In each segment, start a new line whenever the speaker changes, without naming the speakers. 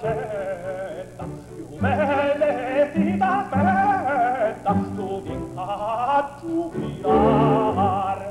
accetta, più belle ti t'aspetta, tu vinca a giubilar.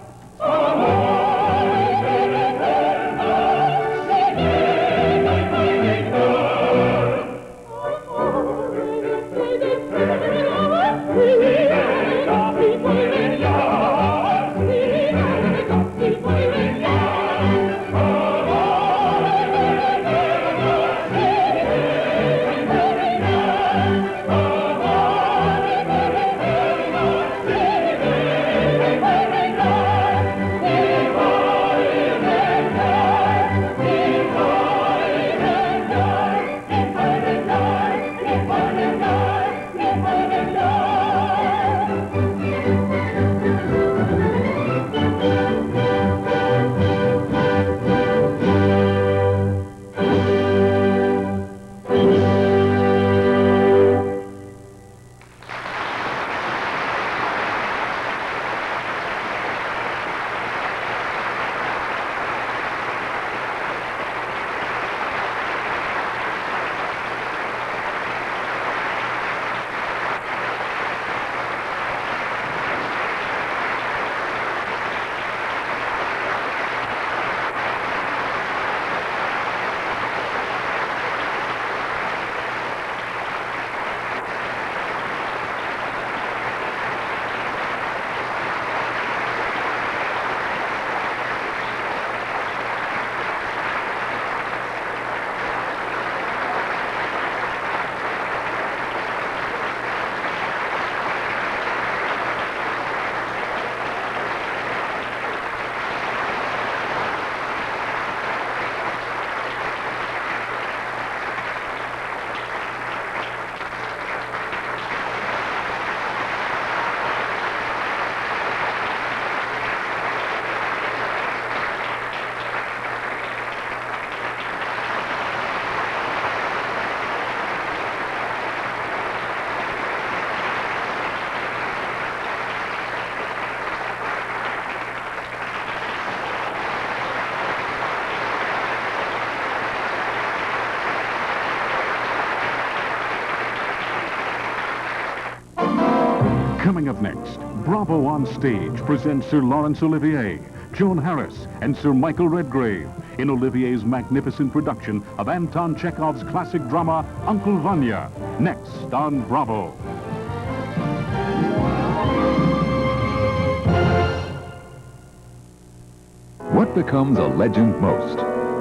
Coming up next, Bravo on Stage presents Sir Laurence Olivier, Joan Harris, and Sir Michael Redgrave in Olivier's magnificent production of Anton Chekhov's classic drama, Uncle Vanya, next on Bravo.
What becomes a legend most?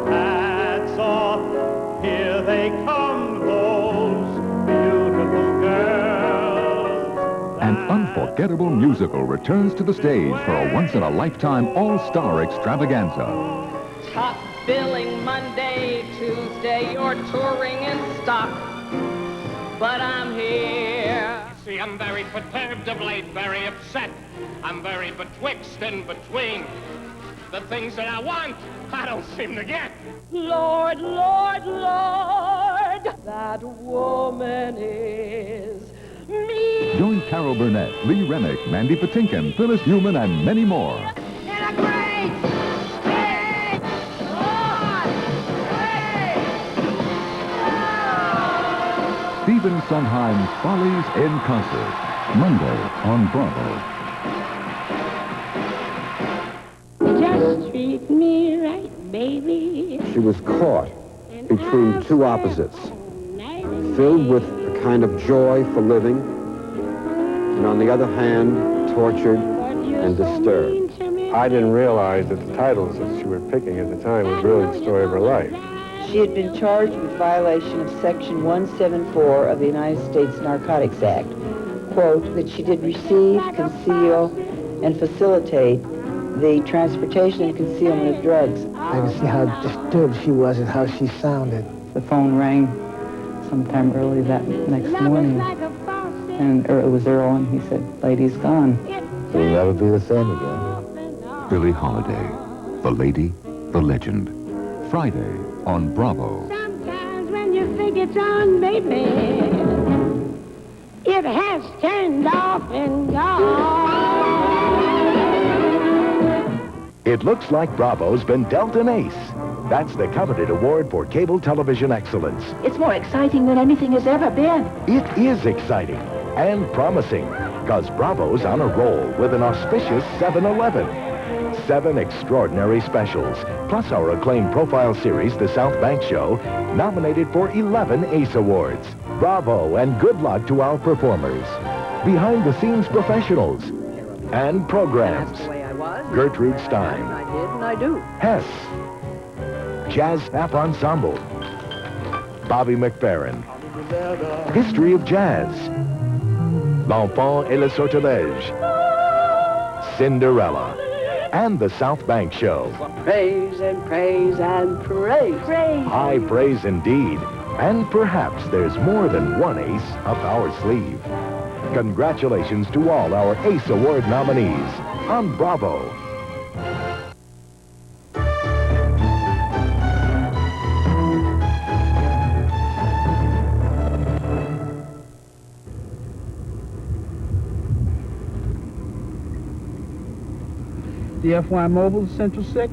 Hats off, here they come, those beautiful girls.
An unforgettable musical returns to the stage for a once-in-a-lifetime all-star extravaganza.
Top billing Monday, Tuesday, you're touring in stock. But I'm here.
See, I'm very perturbed of late, very upset. I'm very betwixt and between. The things that I want, I don't seem to get.
Lord, Lord, Lord, that woman is me.
Join Carol Burnett, Lee Remick, Mandy Patinkin, Phyllis Newman, and many more. Stephen Sondheim's Follies in Concert, Monday on Bravo.
Just treat me right, baby.
She was caught between two opposites, filled with a kind of joy for living, and on the other hand, tortured and disturbed.
I didn't realize that the titles that you were picking at the time was really the story of her life.
She had been charged with violation of Section 174 of the United States Narcotics Act. Quote, that she did receive, conceal, and facilitate the transportation and concealment of drugs.
I could see how disturbed she was and how she sounded.
The phone rang sometime early that next morning, and it was Earl, and he said, "Lady's gone."
It'll never be the same again.
Billie Holiday, the lady, the legend. Friday on Bravo.
Sometimes when you think it's on, baby, it has turned off and gone.
It looks like Bravo's been dealt an ace. That's the coveted award for cable television excellence.
It's more exciting than anything has ever been.
It is exciting and promising, because Bravo's on a roll with an auspicious 7-Eleven. 7 extraordinary specials, plus our acclaimed profile series, The South Bank Show, nominated for 11 ACE Awards. Bravo and good luck to our performers. Behind-the-scenes professionals and programs. Gertrude Stein.
I did and I do.
Hess. Jazz Tap Ensemble. Bobby McFerrin. History of Jazz. L'Enfant et le Sortilège. Cinderella. And the South Bank Show.
Praise and praise and praise.
Praise.
High praise indeed. And perhaps there's more than one ace up our sleeve. Congratulations to all our ACE Award nominees on Bravo.
DFY Mobile, Central 6.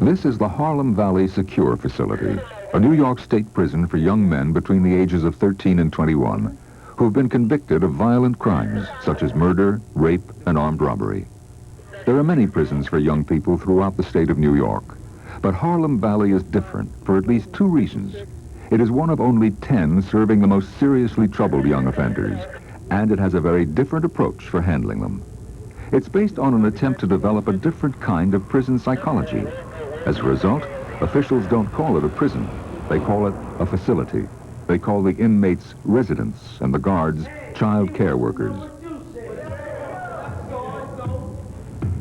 This is the Harlem Valley Secure Facility, a New York State prison for young men between the ages of 13 and 21 who have been convicted of violent crimes such as murder, rape, and armed robbery. There are many prisons for young people throughout the state of New York, but Harlem Valley is different for at least 2 reasons. It is one of only 10 serving the most seriously troubled young offenders, and it has a very different approach for handling them. It's based on an attempt to develop a different kind of prison psychology. As a result, officials don't call it a prison. They call it a facility. They call the inmates residents and the guards child care workers.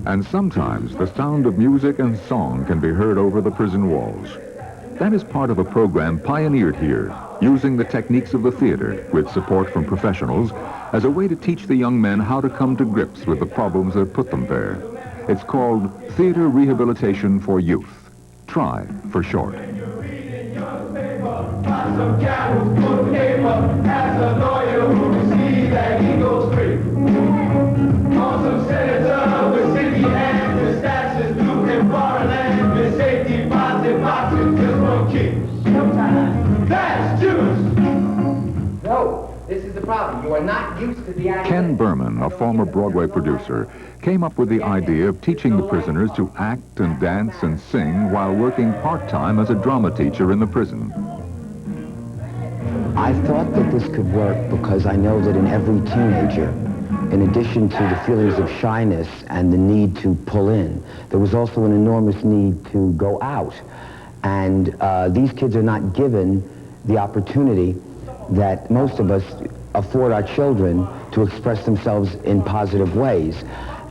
And sometimes the sound of music and song can be heard over the prison walls. That is part of a program pioneered here, using the techniques of the theater with support from professionals as a way to teach the young men how to come to grips with the problems that put them there. It's called Theater Rehabilitation for Youth. TRY for short.
This is the problem. You are not used to the act.
Ken Berman, a former Broadway producer, came up with the idea of teaching the prisoners to act and dance and sing while working part-time as a drama teacher in the prison.
I thought that this could work because I know that in every teenager, in addition to the feelings of shyness and the need to pull in, there was also an enormous need to go out. And these kids are not given the opportunity that most of us afford our children to express themselves in positive ways.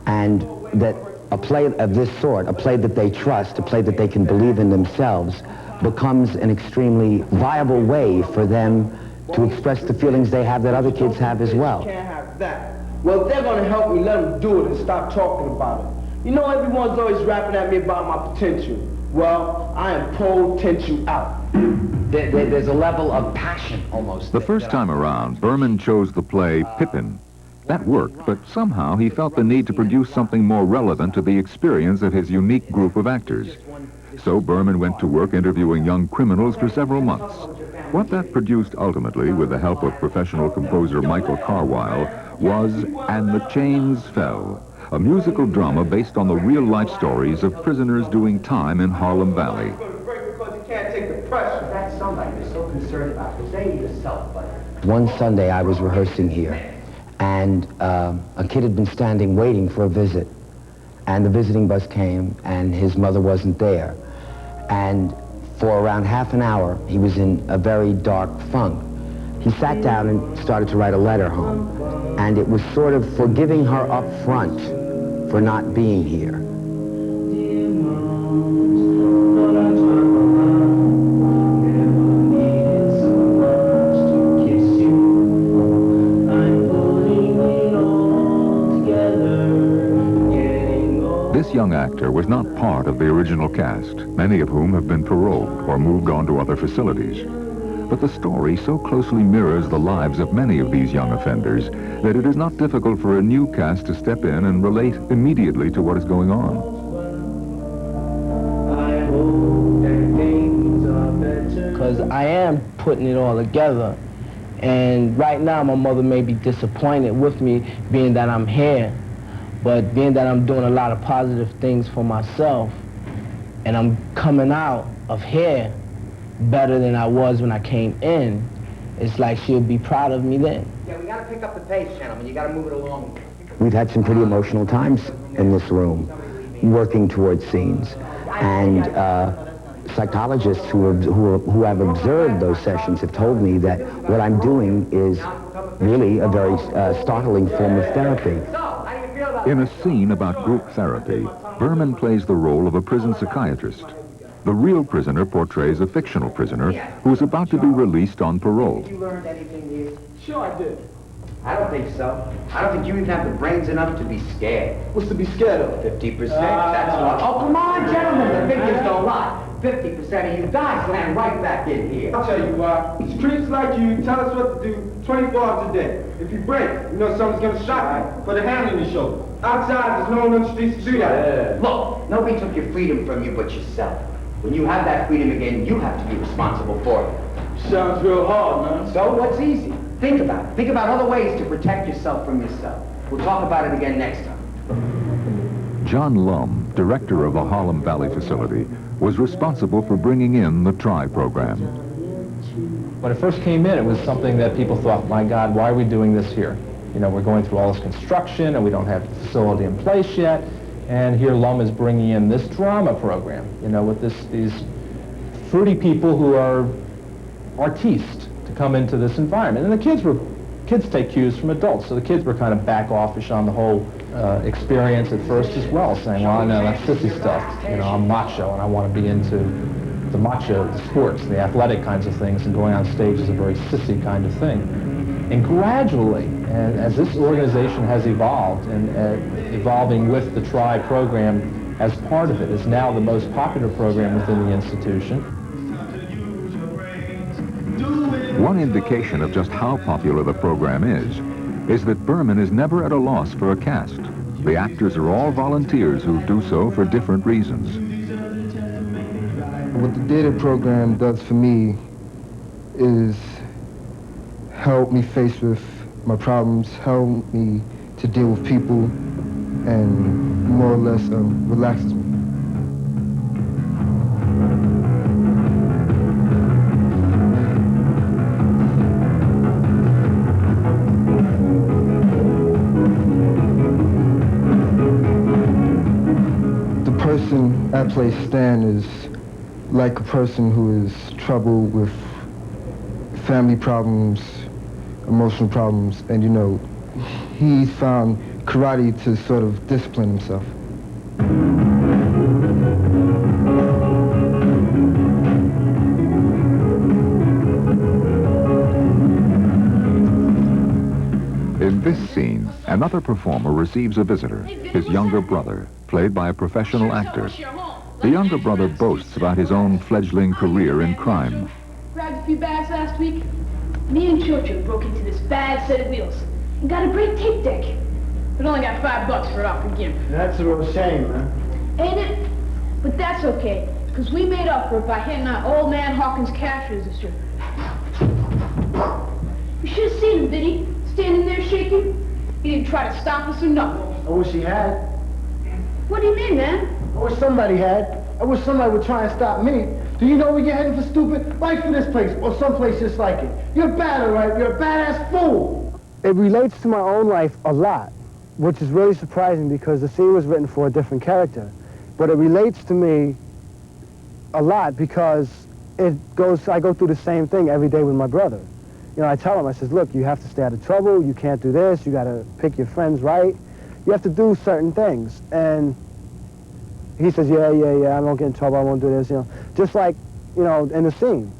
And that a play of this sort, a play that they trust, a play that they can believe in themselves, becomes an extremely viable way for them to express the feelings they have that other kids have as well.
Can't have that. Well, if they're going to help me, let them do it and stop talking about it. You know, everyone's always rapping at me about my potential. Well, I am potential out.
There's a level of passion, almost.
The first time around, Berman chose the play Pippin. That worked, but somehow he felt the need to produce something more relevant to the experience of his unique group of actors. So Berman went to work interviewing young criminals for several months. What that produced ultimately, with the help of professional composer Michael Carwile, was And the Chains Fell, a musical drama based on the real-life stories of prisoners doing time in Harlem Valley.
That's somebody you're so concerned about, because they need a self-butter.
One Sunday I was rehearsing here, and a kid had been standing waiting for a visit. And the visiting bus came, and his mother wasn't there. And for around half an hour, he was in a very dark funk. He sat down and started to write a letter home. And it was sort of forgiving her up front for not being here.
This young actor was not part of the original cast, many of whom have been paroled or moved on to other facilities. But the story so closely mirrors the lives of many of these young offenders that it is not difficult for a new cast to step in and relate immediately to what is going on.
I am putting it all together. And right now, my mother may be disappointed with me, being that I'm here. But being that I'm doing a lot of positive things for myself, and I'm coming out of here better than I was when I came in, it's like she'll be proud of me then.
Yeah, we gotta pick up the pace, gentlemen. You gotta move it along.
We've had some pretty emotional times in this room, working towards scenes. And psychologists who have observed those sessions have told me that what I'm doing is really a very startling form of therapy.
In a scene about group therapy, Berman plays the role of a prison psychiatrist. The real prisoner portrays a fictional prisoner who is about to be released on parole.
You learned anything here?
Sure I did.
I don't think so. I don't think you even have the brains enough to be scared.
What's to be scared of?
50%, that's what. Oh, come on, gentlemen, the figures don't lie. 50% of you guys land right back in here.
I'll tell you why. Streets like you tell us what to do 24 hours a day. If you break, you know someone's gonna shock you, put a hand on your shoulder. Outside, there's no one on the streets to do that.
Look, nobody took your freedom from you but yourself. When you have that freedom again, you have to be responsible for it.
Sounds real hard, man.
So what's easy? Think about it. Think about other ways to protect yourself from yourself. We'll talk about it again next time.
John Lum, director of the Harlem Valley facility, was responsible for bringing in the TRY program.
When it first came in, it was something that people thought, my God, why are we doing this here? You know, we're going through all this construction and we don't have the facility in place yet. And here Lum is bringing in this drama program, you know, with these fruity people who are artistes to come into this environment. And the kids take cues from adults, so the kids were kind of back offish on the whole experience at first as well, saying, well, no, that's sissy stuff. You know, I'm macho and I want to be into the macho sports, the athletic kinds of things, and going on stage is a very sissy kind of thing. And gradually, and as this organization has evolved, and evolving with the TRY program as part of it, is now the most popular program within the institution.
One indication of just how popular the program is that Berman is never at a loss for a cast. The actors are all volunteers who do so for different reasons.
What the data program does for me is help me face with my problems, help me to deal with people, and more or less relaxes me. The person I play Stan is like a person who is troubled with family problems, emotional problems, and you know, he found karate to sort of discipline himself.
In this scene, another performer receives a visitor, his younger brother, played by a professional actor. The younger brother boasts about his own fledgling career in crime.
Grabbed a few bags last week. Me and Churchill broke into this bad set of wheels and got a great tape deck. But only got $5 for it off the gimp.
That's a real shame, man.
Ain't it? But that's okay, because we made up for it by hitting that old man Hawkins cash register. You should have seen him, Biddy, standing there shaking. He didn't try to stop us or nothing.
I wish he had.
What do you mean, man?
I wish somebody had. I wish somebody would try and stop me. Do you know where you're heading for, stupid? Right for this place, or someplace just like it. You're bad, all right? You're a badass fool.
It relates to my own life a lot, which is really surprising because the scene was written for a different character. But it relates to me a lot because I go through the same thing every day with my brother. You know, I tell him, I says, look, you have to stay out of trouble, you can't do this, you gotta pick your friends right. You have to do certain things. And he says, yeah, I won't get in trouble, I won't do this, you know. Just like, you know, in the scene.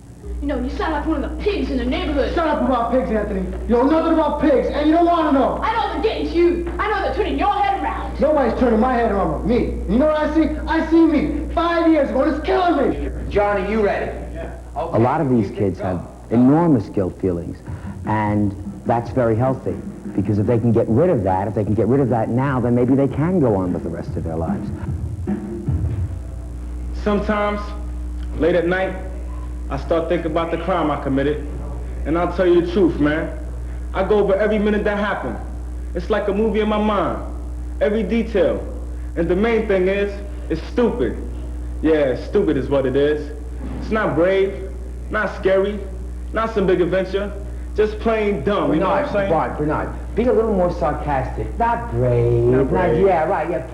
You know, you sound like one of the pigs in the neighborhood.
Shut up about pigs, Anthony. You know nothing about pigs, and you don't want to know.
I know they're getting to you. I know they're turning your head around.
Nobody's turning my head around with me. You know what I see? I see me 5 years ago, and it's killing me.
John, are you ready?
Yeah.
Okay.
A lot of these kids have enormous guilt feelings, and that's very healthy. Because if they can get rid of that, now, then maybe they can go on with the rest of their lives.
Sometimes, late at night,
I start thinking about the crime I committed. And I'll tell you the truth, man. I go over every minute that happened. It's like a movie in my mind. Every detail. And the main thing is, it's stupid. Yeah, stupid is what it is. It's not brave, not scary, not some big adventure. Just plain dumb, you know what I'm saying?
Bernard, be a little more sarcastic. Not brave. Yeah, right, yeah.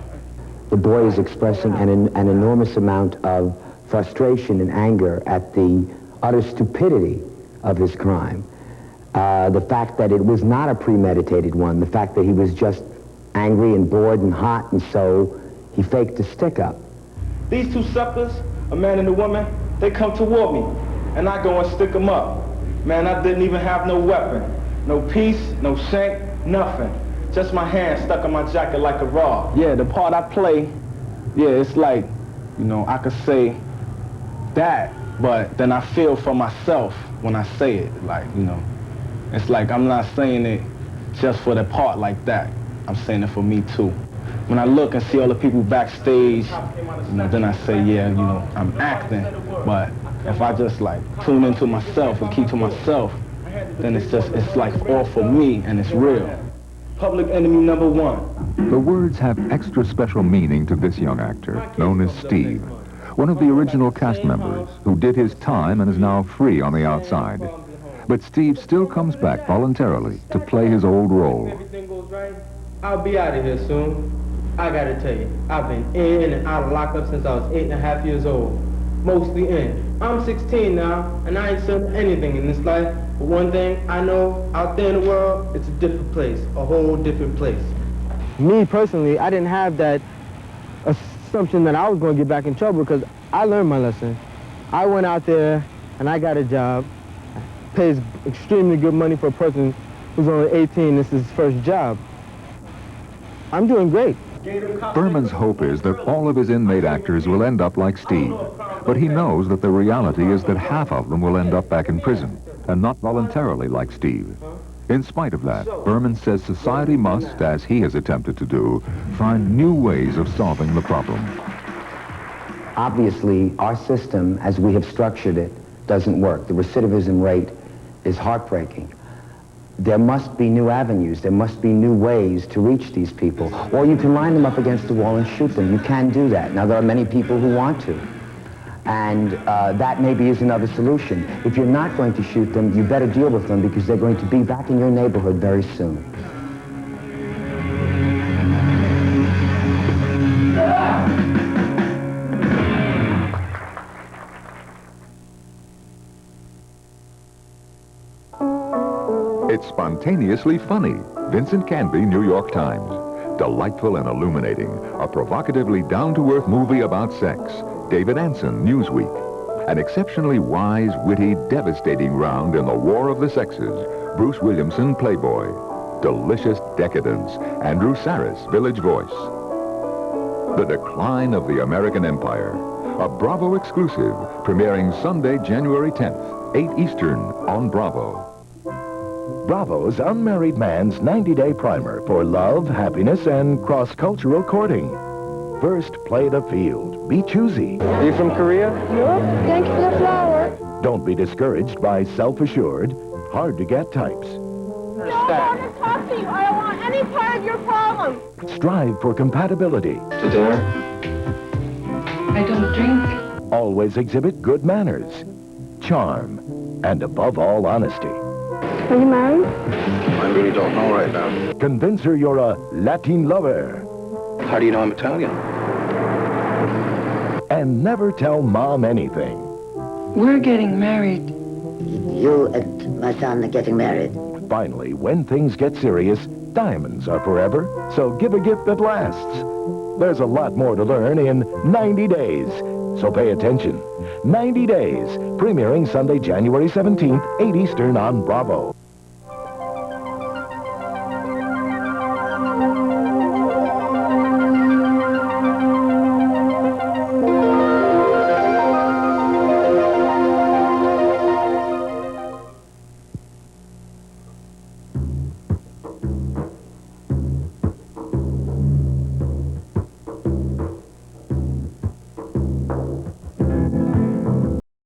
The boy is expressing an enormous amount of frustration and anger at the utter stupidity of his crime. The fact that it was not a premeditated one, the fact that he was just angry and bored and hot, and so he faked a stick-up.
These two suckers, a man and a woman, they come toward me, and I go and stick them up. Man, I didn't even have no weapon, no piece, no shank, nothing. Just my hand stuck in my jacket like a rod. Yeah, the part I play, yeah, it's like, you know, I could say that, but then I feel for myself when I say it, like, you know. It's like I'm not saying it just for the part like that. I'm saying it for me too. When I look and see all the people backstage, you know, then I say, yeah, you know, I'm acting. But if I just like tune into myself and keep to myself, then it's like all for me and it's real. Public enemy number one.
The words have extra special meaning to this young actor, known as Steve, one of the original cast members who did his time and is now free on the outside. But Steve still comes back voluntarily to play his old role.
Everything goes right, I'll be out of here soon. I gotta tell you, I've been in and out of lockup since I was 8.5 years old. Mostly in. I'm 16 now, and I ain't seen anything in this life. But one thing I know, out there in the world, it's a different place, a whole different place.
Me personally, I didn't have that assumption that I was going to get back in trouble because I learned my lesson. I went out there and I got a job. Pays extremely good money for a person who's only 18. This is his first job. I'm doing great.
Berman's hope is that all of his inmate actors will end up like Steve, but he knows that the reality is that half of them will end up back in prison, and not voluntarily like Steve. In spite of that, Berman says society must, as he has attempted to do, find new ways of solving the problem.
Obviously, our system, as we have structured it, doesn't work. The recidivism rate is heartbreaking. There must be new avenues. There must be new ways to reach these people. Or you can line them up against the wall and shoot them. You can do that. Now, there are many people who want to. And that maybe is another solution. If you're not going to shoot them, you better deal with them because they're going to be back in your neighborhood very soon.
It's spontaneously funny. Vincent Canby, New York Times. Delightful and illuminating. A provocatively down-to-earth movie about sex. David Anson, Newsweek. An exceptionally wise, witty, devastating round in the war of the sexes. Bruce Williamson, Playboy. Delicious decadence. Andrew Saris, Village Voice. The Decline of the American Empire. A Bravo exclusive, premiering Sunday, January 10th, 8 Eastern on Bravo.
Bravo's Unmarried Man's 90-Day Primer for love, happiness, and cross-cultural courting. First, play the field. Be choosy.
Are you from Korea?
Nope, thank you for the flower.
Don't be discouraged by self-assured, hard-to-get types.
I don't want to talk to you. I don't want any part of your problem.
Strive for compatibility.
To dinner?
I don't drink.
Always exhibit good manners, charm, and above all, honesty.
Are you married?
I really don't know right now.
Convince her you're a Latin lover.
How do you know I'm Italian?
And never tell Mom anything.
We're getting married.
You and my son are getting married.
Finally, when things get serious, diamonds are forever, so give a gift that lasts. There's a lot more to learn in 90 Days, so pay attention. 90 Days, premiering Sunday, January 17th, 8 Eastern on Bravo.